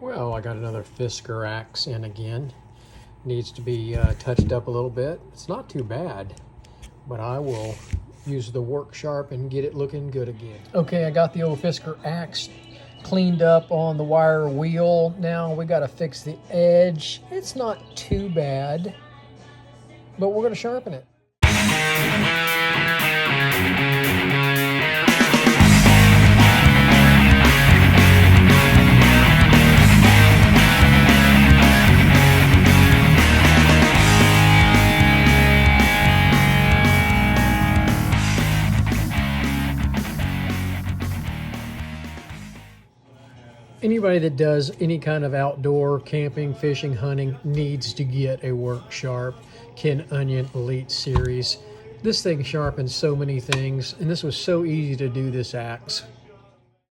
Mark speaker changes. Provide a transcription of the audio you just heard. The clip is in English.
Speaker 1: Well, I got another FISKARS Axe in again. Needs to be touched up a little bit. It's not too bad, but I will use the work sharp and get it looking good again. Okay, I got the old FISKARS Axe cleaned up on the wire wheel. Now we got to fix the edge. It's not too bad, but we're going to sharpen it. Anybody that does any kind of outdoor camping, fishing, hunting needs to get a Work Sharp Ken Onion Elite Series. This thing sharpens so many things, and this was so easy to do, this axe.